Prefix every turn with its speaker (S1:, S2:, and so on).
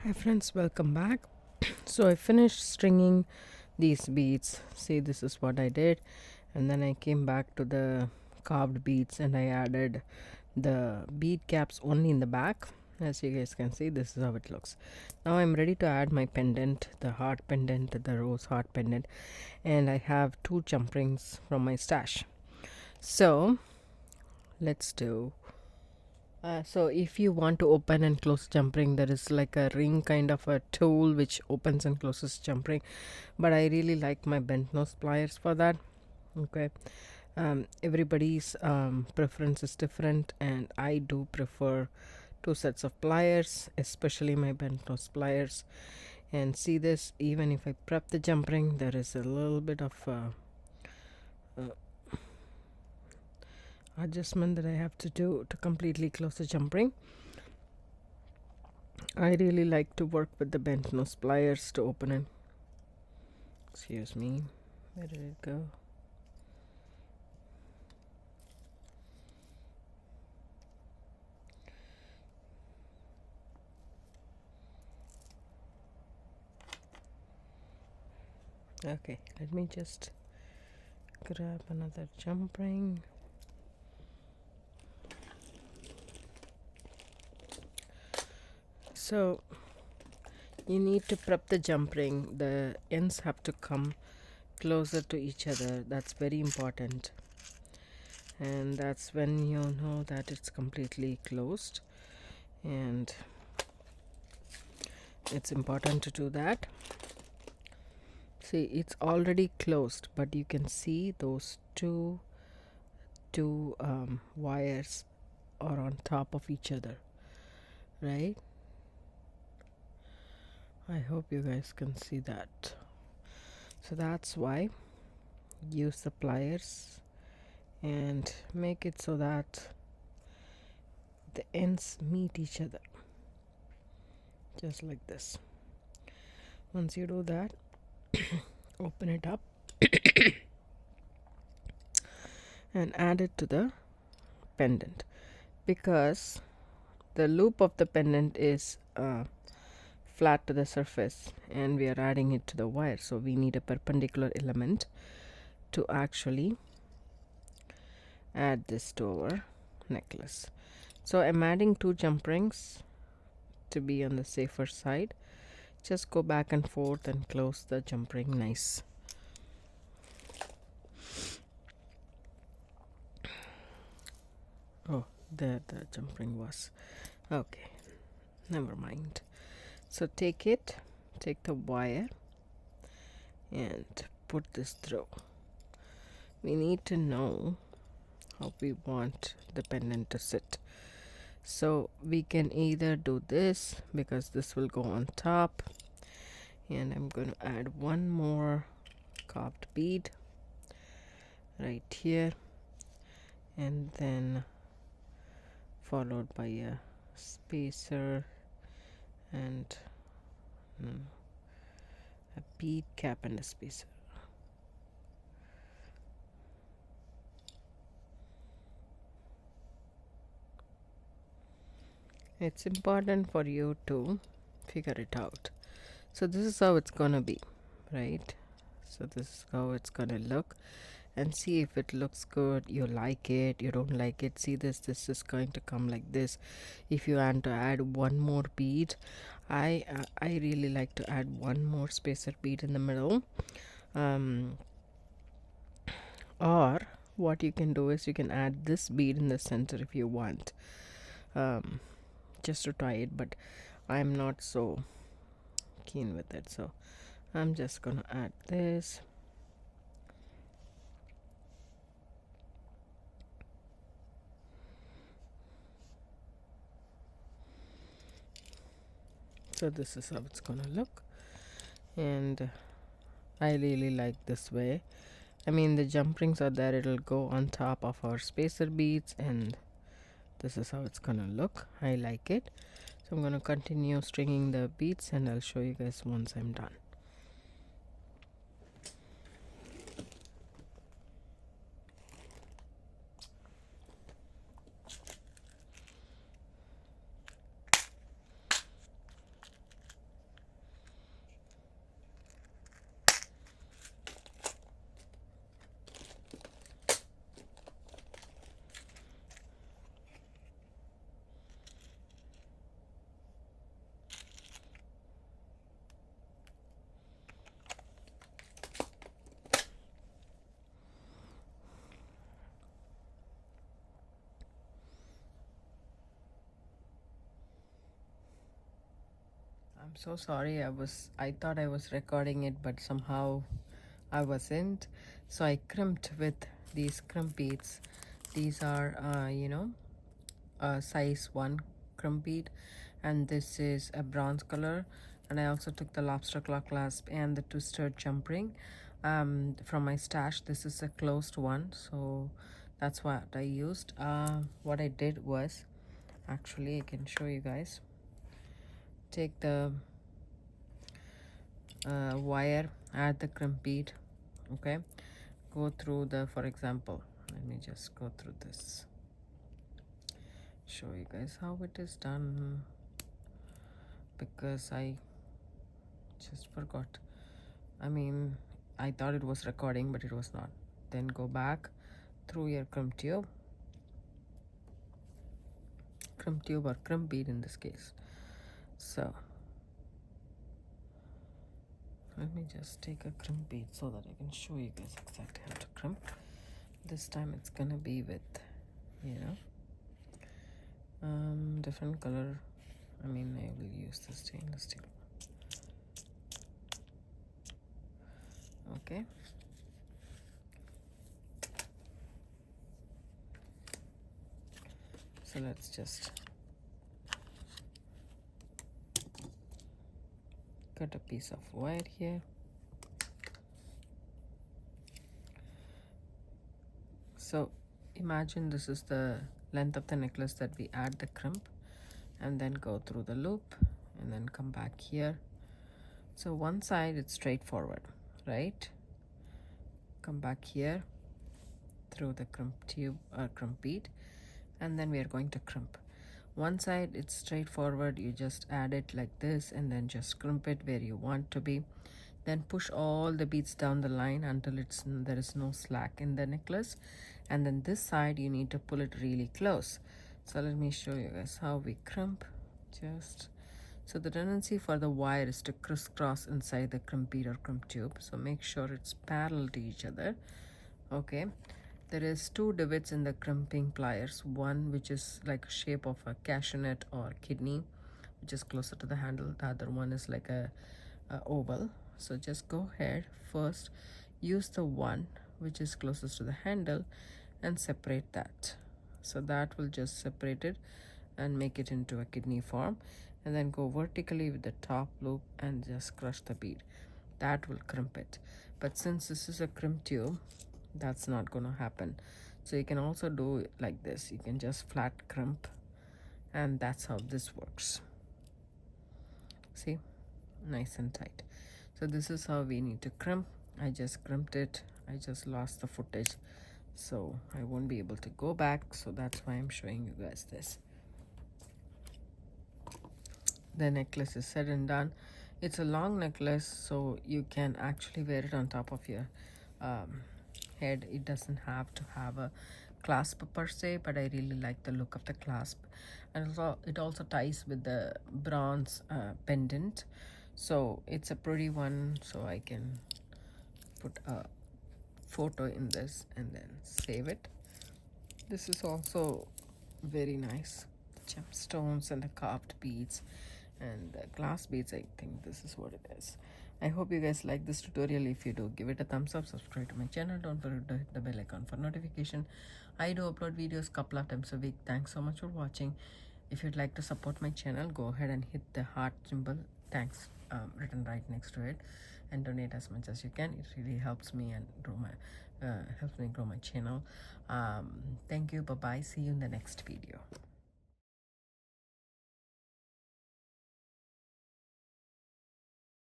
S1: Hi friends, welcome back. So I finished stringing these beads. See, this is what I did, and then I came back to the carved beads and I added the bead caps only in the back. As you guys can see, this is how it looks. Now I'm ready to add my pendant, the heart pendant, the rose heart pendant, and I have 2 jump rings from my stash. So let's do. So if you want to open and close jump ring, there is like a ring kind of a tool which opens and closes jump ring, but I really like my bent nose pliers for that. Okay, everybody's preference is different, and I do prefer 2 sets of pliers, especially my bent nose pliers. And see this, even if I prep the jump ring, there is a little bit of adjustment that I have to do to completely close the jump ring. I really like to work with the bent nose pliers to open it. Excuse me, where did it go? Okay, let me just grab another jump ring. So you need to prep the jump ring. The ends have to come closer to each other. That's very important, and that's when you know that it's completely closed, and it's important to do that. See, it's already closed, but you can see those two wires are on top of each other, right? I hope you guys can see that. So that's why use the pliers and make it so that the ends meet each other, just like this. Once you do that, open it up and add it to the pendant, because the loop of the pendant is flat to the surface and we are adding it to the wire, so we need a perpendicular element to actually add this to our necklace. So I'm adding 2 jump rings to be on the safer side. Just go back and forth and close the jump ring nice. Oh, there the jump ring was. Okay, never mind. So take the wire and put this through. We need to know how we want the pendant to sit. So we can either do this, because this will go on top, and I'm going to add 1 more carved bead right here, and then followed by a spacer and a bead cap and a spacer. It's important for you to figure it out. So this is how it's gonna be, right? So this is how it's gonna look, and see if it looks good. You like it, you don't like it. See this is going to come like this. If you want to add 1 more bead, I really like to add 1 more spacer bead in the middle, or what you can do is you can add this bead in the center if you want, just to try it, but I'm not so keen with it, so I'm just gonna add this. So this is how it's gonna look, and I really like this way. I mean, the jump rings are there, it'll go on top of our spacer beads, and this is how it's gonna look. I like it. So I'm gonna continue stringing the beads, and I'll show you guys once I'm done. I'm so sorry. I thought I was recording it, but somehow I wasn't. So I crimped with these crimp beads. These are size 1 crimp bead, and this is a bronze color. And I also took the lobster claw clasp and the twisted jump ring from my stash. This is a closed one, so that's what I used. What I did was, actually I can show you guys. Take the wire, add the crimp bead, okay, go through the, for example, let me just go through this, show you guys how it is done, because I just forgot. I thought it was recording, but it was not. Then go back through your crimp tube or crimp bead in this case. So let me just take a crimp bead so that I can show you guys exactly how to crimp. This time it's gonna be with, different color. I will use the stainless steel. Okay. So let's just cut a piece of wire here. So imagine this is the length of the necklace that we add the crimp, and then go through the loop and then come back here. So one side it's straightforward, right? Come back here through the crimp tube or crimp bead, and then we are going to crimp. One side it's straightforward, you just add it like this and then just crimp it where you want to be. Then push all the beads down the line until there is no slack in the necklace. And then this side you need to pull it really close. So let me show you guys how we crimp. So the tendency for the wire is to crisscross inside the crimp bead or crimp tube, so make sure it's parallel to each other. Okay, there is 2 divots in the crimping pliers, one which is like a shape of a cashew nut or kidney, which is closer to the handle. The other one is like a oval. So just go ahead, first use the one which is closest to the handle and separate that. So that will just separate it and make it into a kidney form, and then go vertically with the top loop and just crush the bead. That will crimp it. But since this is a crimp tube, that's not going to happen. So you can also do it like this. You can just flat crimp, and that's how this works. See, nice and tight. So this is how we need to crimp. I just crimped it. I just lost the footage, so I won't be able to go back, so that's why I'm showing you guys this. The necklace is said and done. It's a long necklace, so you can actually wear it on top of your head. It doesn't have to have a clasp per se, but I really like the look of the clasp. And it also ties with the bronze pendant, so it's a pretty one. So I can put a photo in this and then save it. This is also very nice. Gemstones and the carved beads and the glass beads. I think this is what it is. I hope you guys like this tutorial. If you do, give it a thumbs up, subscribe to my channel, don't forget to hit the bell icon for notification. I do upload videos couple of times a week. Thanks so much for watching. If you'd like to support my channel, go ahead and hit the heart symbol, thanks, written right next to it, and donate as much as you can. It really helps me and helps me grow my channel. Thank you. Bye bye. See you in the next video.